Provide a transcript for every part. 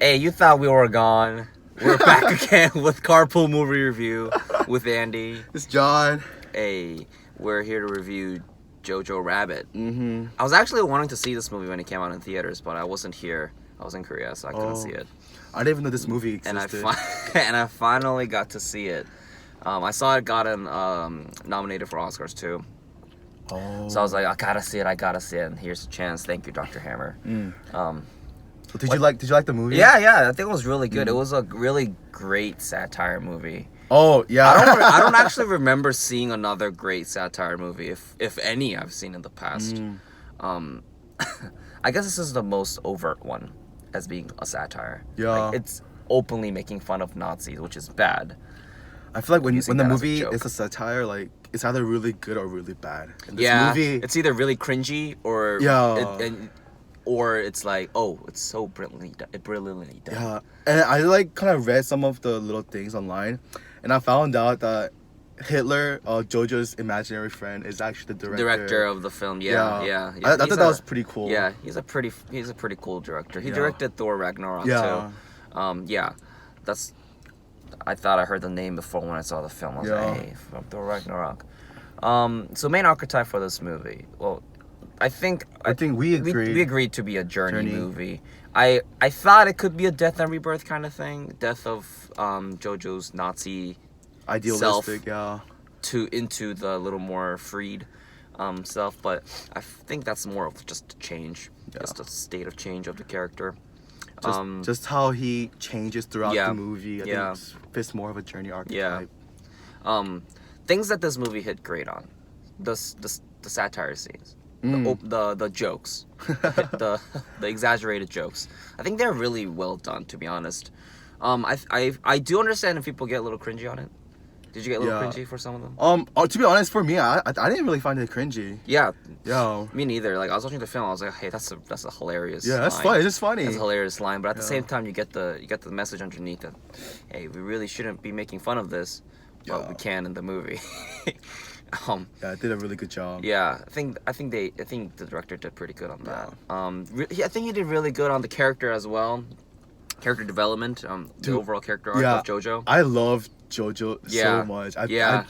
Hey, you thought we were gone. We're back again with Carpool movie review with Andy. It's John. Hey, we're here to review JoJo Rabbit. Mm-hmm. I was actually wanting to see this movie when it came out in theaters, but I wasn't here. I was in Korea, so I couldn't see it. I didn't even know this movie existed. And I finally got to see it. I saw it got nominated for Oscars too. Oh. So I was like, I gotta see it, and here's a chance. Thank you, Dr. Hammer. So did you like the movie? Yeah, I think it was really good. It was a really great satire movie. Oh yeah. I don't actually remember seeing another great satire movie, if any, I've seen in the past. I guess this is the most overt one as being a satire. Yeah. Like, it's openly making fun of Nazis, which is bad. I feel like when the that as a movie joke. is a satire, like it's either really good or really bad. And Yeah, movie, it's either really cringy or or it's like, oh, it's so brilliantly done. yeah. And I like kind of read some of the little things online, and I found out that Hitler, JoJo's imaginary friend, is actually the director of the film. Yeah. I thought that was pretty cool. Yeah, he's a pretty cool director. He Yeah. directed Thor Ragnarok Yeah. too. Yeah, that's. I thought I heard the name before when I saw the film. I was like, hey, from Thor Ragnarok. So main archetype for this movie. Well, I think we agreed. We agreed to be a journey movie. I thought it could be a death and rebirth kind of thing. Death of JoJo's Nazi idealistic, into the little more freed self, but I think that's more of just a change, just a state of change of the character. Just how he changes throughout the movie. I think fits more of a journey archetype. Things that this movie hit great on, the satire scenes, the jokes, the exaggerated jokes. I think they're really well done, to be honest. I do understand if people get a little cringy on it. Did you get a little cringy for some of them? To be honest, for me, I didn't really find it cringy. Yeah. Yeah. Me neither. Like, I was watching the film, I was like, hey, that's a hilarious. Yeah, that's line. funny. It's just funny. That's a hilarious line, but at the same time, you get the message underneath that, hey, we really shouldn't be making fun of this, but we can in the movie. Yeah, it did a really good job. Yeah, I think the director did pretty good on that. I think he did really good on the character as well. Character development, the overall character arc of JoJo. I love JoJo so much. I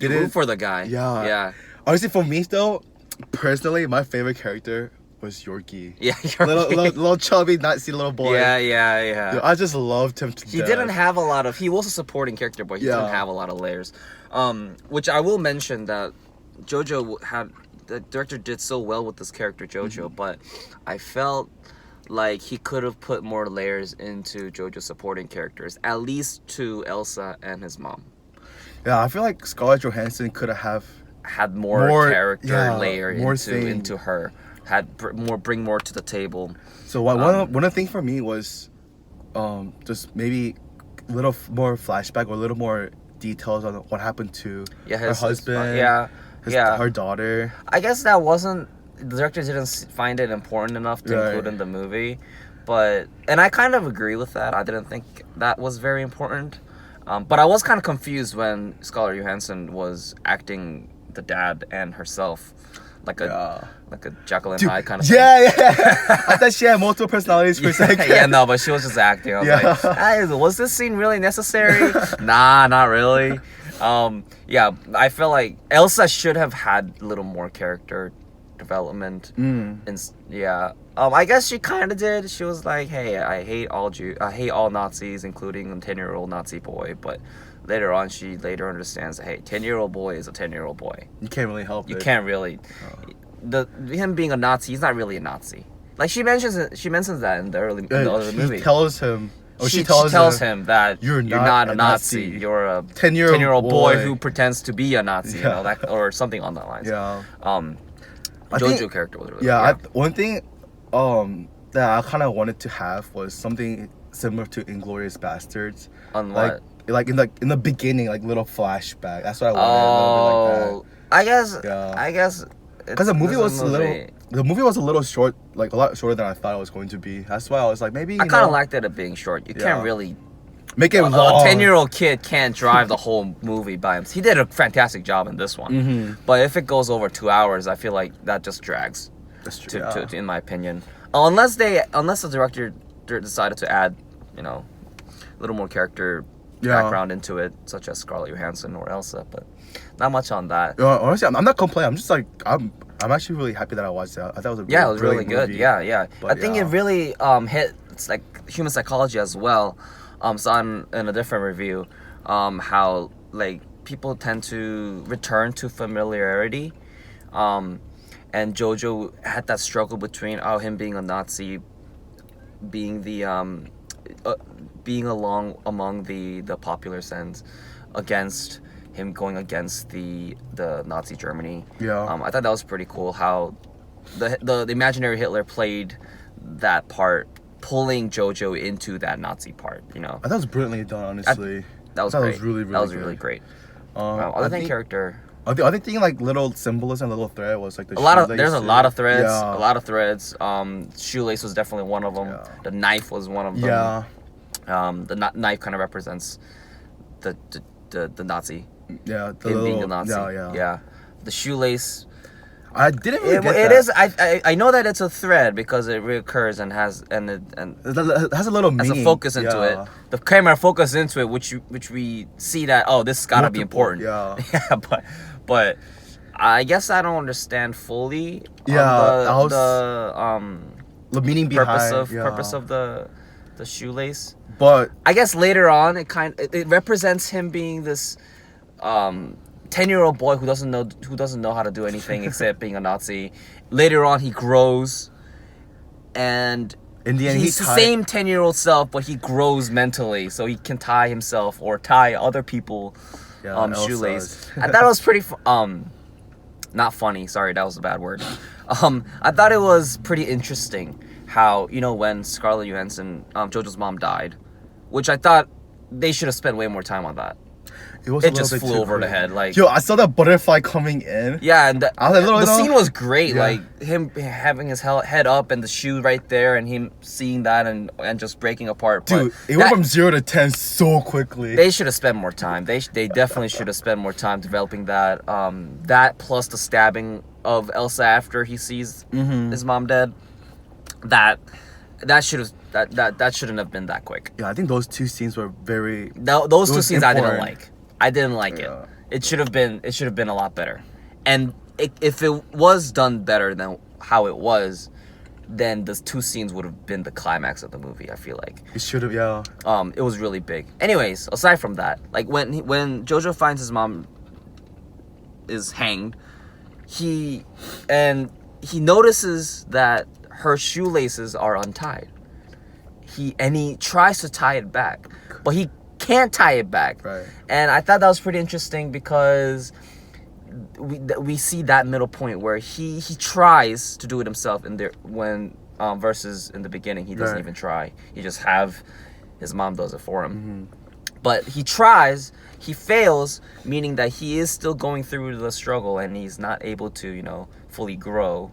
root for the guy. Yeah. Honestly, for me though, personally, my favorite character was Yorkie. Yeah, little chubby, Nazi little boy. Yeah. Dude, I just loved him to He death. didn't have a lot of. He was a supporting character, but he didn't have a lot of layers. Which I will mention that JoJo had. The director did so well with this character JoJo, but I felt like he could have put more layers into JoJo's supporting characters, at least to Elsa and his mom. Yeah, I feel like Scarlett Johansson could have had more character layer more into her, bring more to the table. So one of the things for me was just maybe a little more flashback or a little more details on what happened to her husband, her daughter. I guess that wasn't. The director didn't find it important enough to include in the movie, and I kind of agree with that. I didn't think that was very important, but I was kind of confused when Scarlett Johansson was acting the dad and herself, like a Jekyll and Hyde kind of thing. Yeah. I thought she had multiple personalities for a second. Yeah, no, but she was just acting. I was like, hey, was this scene really necessary? Nah, not really. I feel like Elsa should have had a little more character development. I guess she kind of did. She was like, hey, I hate all Nazis, including a 10-year-old Nazi boy, but later on she understands that, hey, 10-year-old boy is a 10-year-old boy. You can't really help it. You can't really. Him being a Nazi, he's not really a Nazi. Like, she mentions that in the early movie. She tells him that you're not a Nazi. You're a 10-year-old boy who pretends to be a Nazi, or something on that lines. Yeah. JoJo character was really good. One thing that I kind of wanted to have was something similar to Inglourious Bastards. On what? Like in the beginning, like little flashback. That's what I wanted. Like that. I guess. Because the movie was a little short, like a lot shorter than I thought it was going to be. That's why I was like, maybe. I kind of liked it being short. You can't really make it long. A 10-year-old kid can't drive the whole movie by himself. He did a fantastic job in this one. But if it goes over 2 hours, I feel like that just drags. That's true. In my opinion, unless the director decided to add, you know, a little more character background into it, such as Scarlett Johansson or Elsa, but not much on that. Honestly, I'm not complaining. I'm just like I'm actually really happy that I watched that. I thought it was a it was really good. Movie. Yeah. But I think it really hit it's like human psychology as well. So in a different review, how like people tend to return to familiarity, and JoJo had that struggle between him being a Nazi, being the being among the popular sense, against him going against the Nazi Germany. I thought that was pretty cool how the imaginary Hitler played that part, pulling JoJo into that Nazi part. You know, I thought it was brilliantly done. Honestly, that was great. That was really great. Other than character. The other thing, like little symbolism, little thread was like there's a lot of threads. Shoelace was definitely one of them. The knife was one of them. The knife kind of represents the Nazi. Being the Nazi. The shoelace. I didn't really get it that. Is. I know that it's a thread because it reoccurs and it has a little meaning. Has a focus into it. The camera focus into it, which we see that this gotta be important. But I guess I don't understand fully. The meaning behind purpose of the shoelace. But I guess later on it represents him being this 10-year-old boy who doesn't know how to do anything except being a Nazi. Later on he grows, and in the end he's the same 10-year-old self, but he grows mentally, so he can tie himself or tie other people shoelace. I thought it was pretty not funny, sorry, that was a bad word. I thought it was pretty interesting how, you know, when Scarlett Johansson, JoJo's mom, died, which I thought they should have spent way more time on that. It just flew over the head. Like, I saw that butterfly coming in. Yeah, and the scene was great. Yeah. Like him having his head up and the shoe right there, and him seeing that and just breaking apart. Dude, it went from 0 to 10 so quickly. They should have spent more time. They definitely should have spent more time developing that. That plus the stabbing of Elsa after he sees his mom dead. That shouldn't have been that quick. Yeah, I think those two scenes were very. Those two scenes important. I didn't like it. It should have been a lot better. And if it was done better than how it was, then the two scenes would have been the climax of the movie, I feel like. It should have, yeah. It was really big. Anyways, aside from that, like when JoJo finds his mom is hanged, he notices that her shoelaces are untied. He tries to tie it back, but he can't tie it back. Right. And I thought that was pretty interesting because we see that middle point where he tries to do it himself versus in the beginning he doesn't even try. He just his mom does it for him. But he tries, he fails, meaning that he is still going through the struggle and he's not able to, you know, fully grow.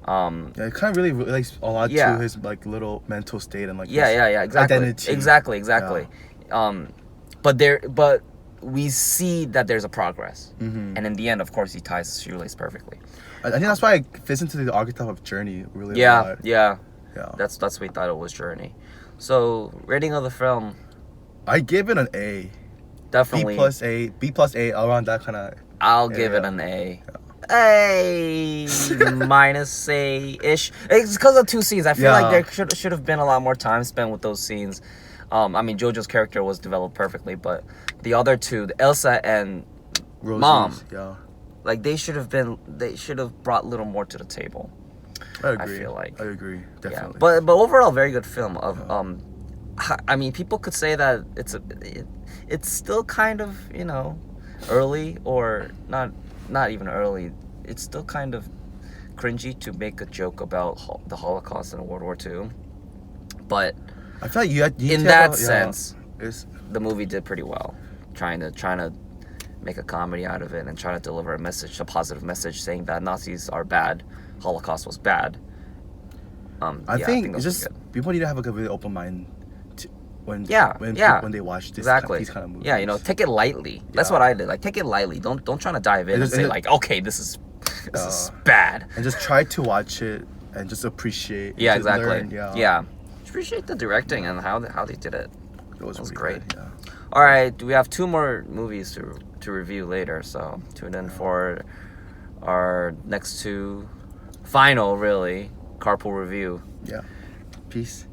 It kind of really relates a lot to his like little mental state and like exactly. Identity. Exactly. But we see that there's a progress, and in the end, of course, he ties his shoelace perfectly. I think that's why it fits into the archetype of Journey really a lot. Yeah. That's what we thought it was Journey. So rating of the film, I give it an A. Definitely B plus A around that kind of. I'll give it an A. A minus A-ish. It's because of two scenes. I feel like there should have been a lot more time spent with those scenes. I mean, JoJo's character was developed perfectly, but the other two, the Elsa and Rosie's, Mom, like they should have brought a little more to the table. I agree. I feel like. I agree, definitely. Yeah. But overall, very good film. I mean, people could say that it's still kind of, you know, early or not even early. It's still kind of cringy to make a joke about the Holocaust and World War II, but I feel like in that sense, the movie did pretty well, trying to make a comedy out of it and trying to deliver a positive message, saying that Nazis are bad, Holocaust was bad. I think it's just people need to have like a really open mind when they watch these kind of movies. Yeah, you know, take it lightly. That's what I did. Like, take it lightly. Don't try to dive in and say like, okay, this is bad. And just try to watch it and just appreciate. Yeah, exactly. Learn, yeah. appreciate the directing and how they did it. It was great. Good, yeah. All right, we have 2 more movies to review later, so tune in for our next 2 final, really, Carpool review. Yeah. Peace.